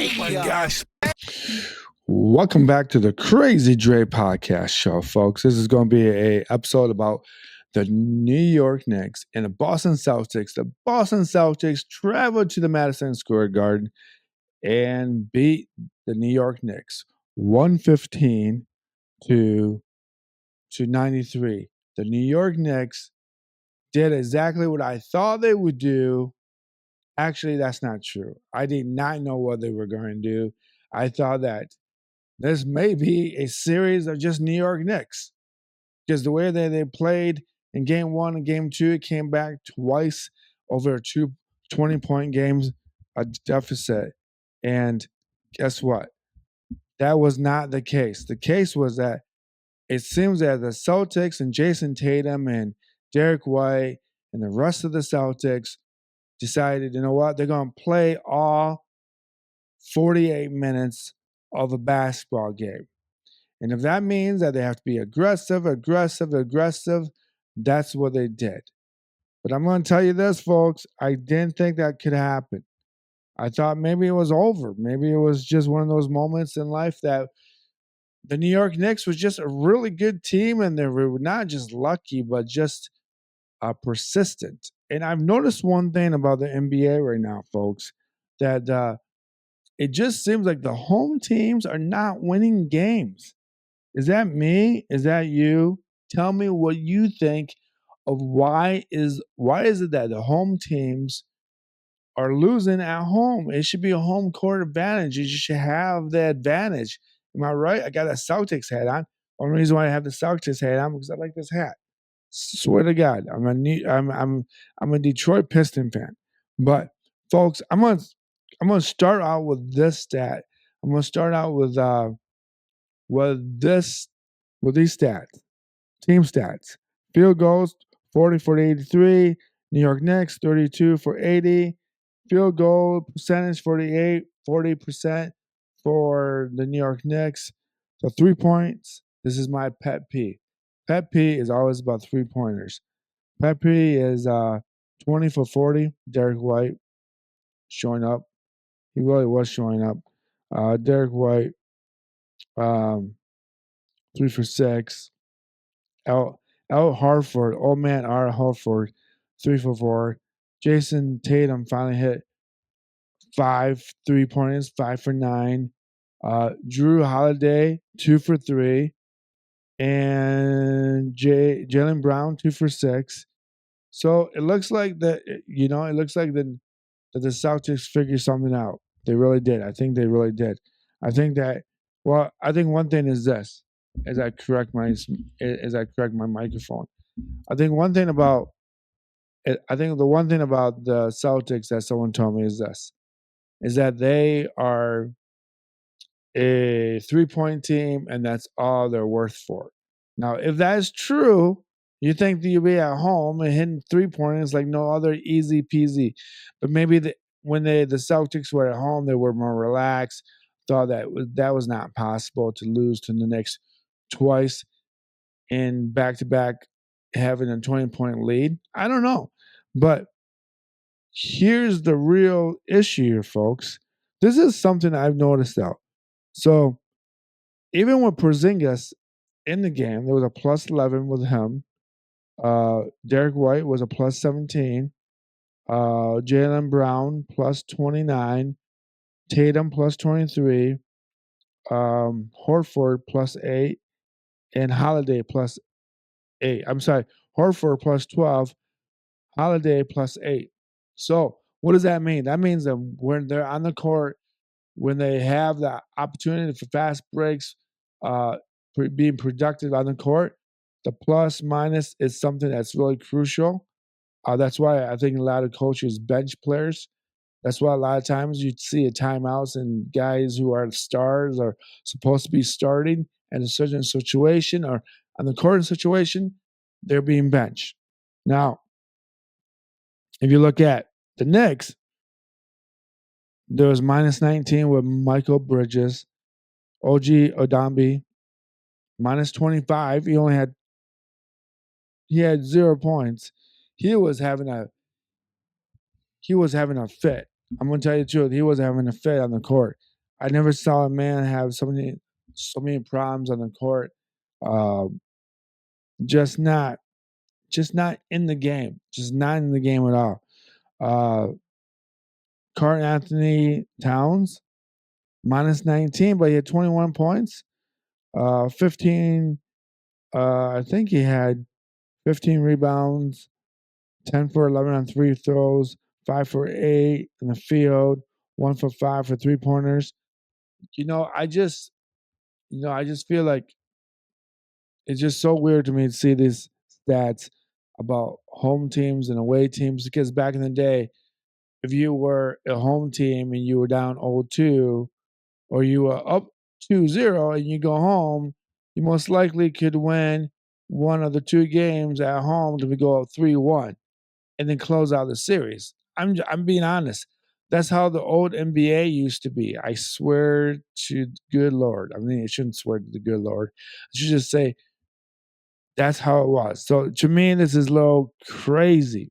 Oh my gosh. Welcome back to the Crazy Dre podcast show, folks. This is going to be an episode about the New York Knicks and the Boston Celtics. The Boston Celtics traveled to the Madison Square Garden and beat the New York Knicks 115 to 93. The New York Knicks did exactly what I thought they would do. Actually, that's not true. I did not know what they were going to do. I thought that this may be a series of just New York Knicks because the way that they played in game one and game two, it came back twice over two 20-point games, a deficit. And guess what? That was not the case. The case was that it seems that the Celtics and Jason Tatum and Derek White and the rest of the Celtics decided, you know what? They're going to play all 48 minutes of a basketball game. And if that means that they have to be aggressive, that's what they did. But I'm going to tell you this, folks. I didn't think that could happen. I thought maybe it was over. Maybe it was just one of those moments in life that the New York Knicks was just a really good team and they were not just lucky, but just persistent. And I've noticed one thing about the NBA right now, folks, that it just seems like the home teams are not winning games. Is that me? Is that you? Tell me what you think of why is it that the home teams are losing at home? It should be a home court advantage. You should have the advantage. Am I right? I got a Celtics hat on. Only reason why I have the Celtics hat on because I like this hat. Swear to God, I'm a Detroit Piston fan. But folks, I'm gonna start out with this stat. I'm gonna start out with these stats. Team stats. Field goals 40 for 83. New York Knicks 32 for 80. Field goal percentage 40% for the New York Knicks. So 3 points. This is my pet peeve. Pet peeve is always about 3-pointers. Pet peeve is 20 for 40. Derek White showing up. He really was showing up. Derek White 3 for 6. Al Hartford, old man R. Hartford, 3 for 4. Jason Tatum finally hit 5 3-pointers, 5 for 9. Drew Holiday, 2 for 3. And Jaylen Brown, 2 for 6. So it looks like that, that the Celtics figured something out. They really did. I think they really did. I think one thing is this, as I correct my microphone. I think the one thing about the Celtics that someone told me is this, is that they are a 3-point team and that's all they're worth for. Now, if that is true, you think that you'll be at home and hitting 3-pointers like no other, easy peasy. But maybe when the Celtics were at home, they were more relaxed, thought that was not possible to lose to the Knicks twice in back-to-back having a 20-point lead. I don't know. But here's the real issue here, folks. This is something I've noticed out. So even with Porzingis in the game, there was a plus 11 with him. Derek White was a plus 17. Jaylen Brown plus 29. Tatum plus 23. Horford plus 8. And Holiday plus 8. I'm sorry, Horford plus 12. Holiday plus 8. So what does that mean? That means that when they're on the court, when they have the opportunity for fast breaks, being productive on the court, the plus minus is something that's really crucial. That's why I think a lot of coaches bench players. That's why a lot of times you see a timeouts and guys who are stars are supposed to be starting in a certain situation or on the court situation, they're being benched. Now, if you look at the Knicks, there was minus 19 with Michael Bridges, OG Odambi, minus 25. He had 0 points. He was having a fit. I'm gonna tell you the truth. He was having a fit on the court. I never saw a man have so many problems on the court. Uh, just not just not in the game. Just not in the game at all. Uh, Carl Anthony Towns minus 19, but he had 21 points. 15. I think he had 15 rebounds, 10 for 11 on free throws, 5 for 8 in the field, 1 for 5 for 3 pointers. You know, I just, I just feel like it's just so weird to me to see these stats about home teams and away teams because back in the day, if you were a home team and you were down 0-2 or you were up 2-0 and you go home, you most likely could win one of the two games at home to go up 3-1 and then close out the series. I'm being honest. That's how the old NBA used to be. I swear to the good Lord. I mean, I shouldn't swear to the good Lord. I should just say that's how it was. So to me, this is a little crazy.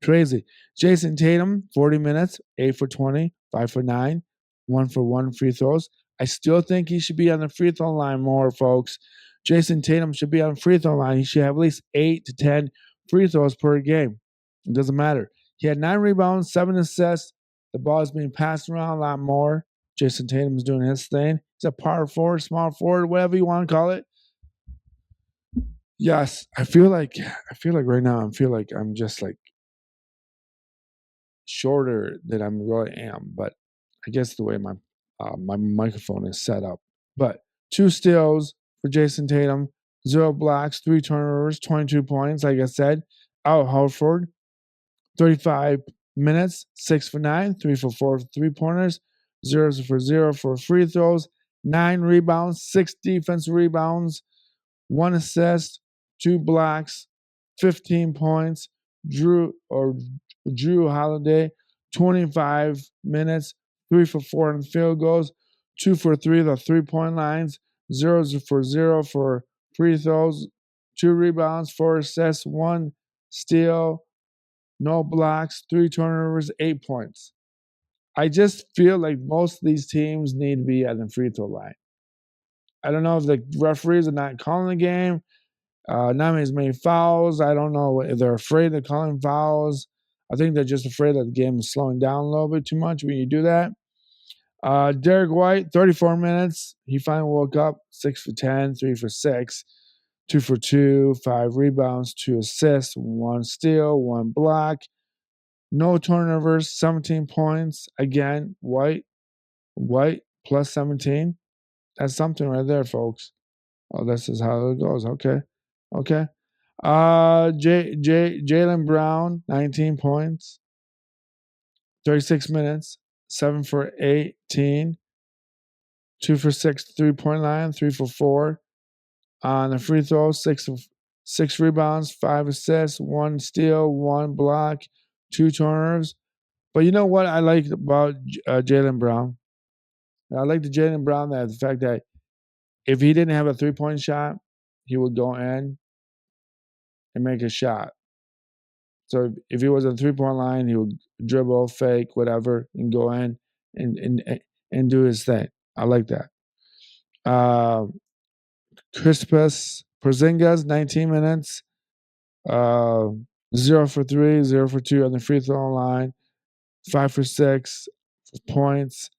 Crazy. Jason Tatum, 40 minutes, 8 for 20, 5 for 9, 1 for 1 free throws. I still think he should be on the free throw line more, folks. Jason Tatum should be on the free throw line. He should have at least 8 to 10 free throws per game. It doesn't matter. He had 9 rebounds, 7 assists. The ball is being passed around a lot more. Jason Tatum is doing his thing. He's a power forward, small forward, whatever you want to call it. Yes, I feel like right now I'm just like shorter than I really am, but I guess the way my microphone is set up. But 2 steals for Jason Tatum, 0 blocks, 3 turnovers, 22 points. Like I said, Al Horford, 35 minutes, 6 for 9, 3 for 4 3 pointers, 0 for 0 for free throws, 9 rebounds, 6 defensive rebounds, 1 assist, 2 blocks, 15 points. Drew Holiday, 25 minutes, 3 for 4 in field goals, 2 for 3 the 3 point lines, 0 for 0 for free throws, 2 rebounds, 4 assists, 1 steal, no blocks, 3 turnovers, 8 points. I just feel like most of these teams need to be at the free throw line. I don't know if the referees are not calling the game. Not as many fouls. I don't know if they're afraid of calling fouls. I think they're just afraid that the game is slowing down a little bit too much when you do that. Derek White, 34 minutes. He finally woke up, 6 for 10, 3 for 6, 2 for 2, 5 rebounds, 2 assists, 1 steal, 1 block, no turnovers, 17 points. Again, White plus 17. That's something right there, folks. Oh, this is how it goes. Okay. Jaylen Brown, 19 points, 36 minutes, 7 for 18, 2 for 6, 3 point line, 3 for 4 on the free throw, 6 rebounds, 5 assists, 1 steal, 1 block, 2 turnovers. But you know what I like about Jaylen Brown? I like the Jaylen Brown that the fact that if he didn't have a 3 point shot, he would go in and make a shot. So if he was on the 3 point line, he would dribble, fake, whatever, and go in and do his thing. I like that. Crispus Porzingis, 19 minutes, uh, 0 for 3, 0 for 2 on the free throw line, 5 for 6 points,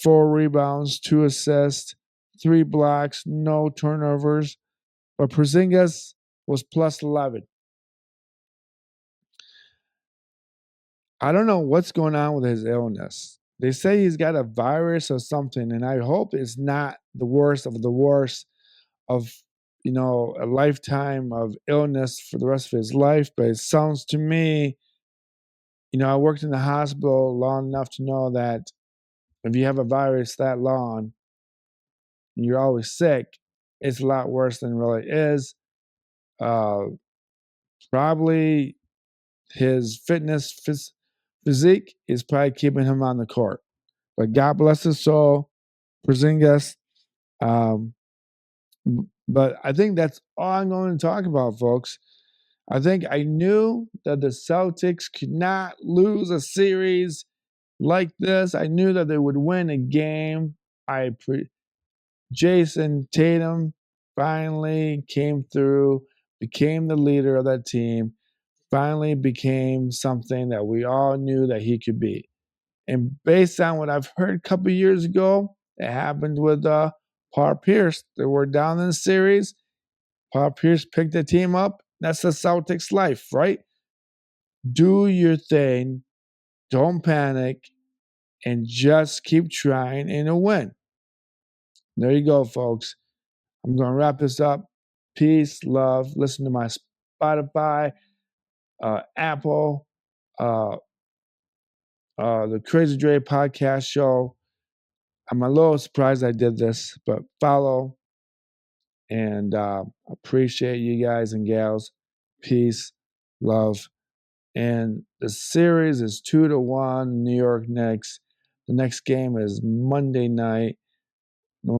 4 rebounds, 2 assists, 3 blocks, no turnovers. But Porzingis was plus 11. I don't know what's going on with his illness. They say he's got a virus or something, and I hope it's not the worst of the worst of a lifetime of illness for the rest of his life. But it sounds to me, I worked in the hospital long enough to know that if you have a virus that long and you're always sick, it's a lot worse than it really is. Uh, Probably his physique is probably keeping him on the court. But God bless his soul, Porzingis. Um, but I think that's all I'm going to talk about, folks. I think I knew that the Celtics could not lose a series like this. I knew that they would win a game. Jason Tatum finally came through, became the leader of that team, finally became something that we all knew that he could be. And based on what I've heard a couple years ago, it happened with Paul Pierce. They were down in the series. Paul Pierce picked the team up. That's the Celtics life, right? Do your thing. Don't panic. And just keep trying and you'll win. There you go, folks. I'm going to wrap this up. Peace, love. Listen to my Spotify, Apple, uh, the Crazy Dre podcast show. I'm a little surprised I did this, but follow and appreciate you guys and gals. Peace, love. And the series is 2-1 New York Knicks. The next game is Monday night.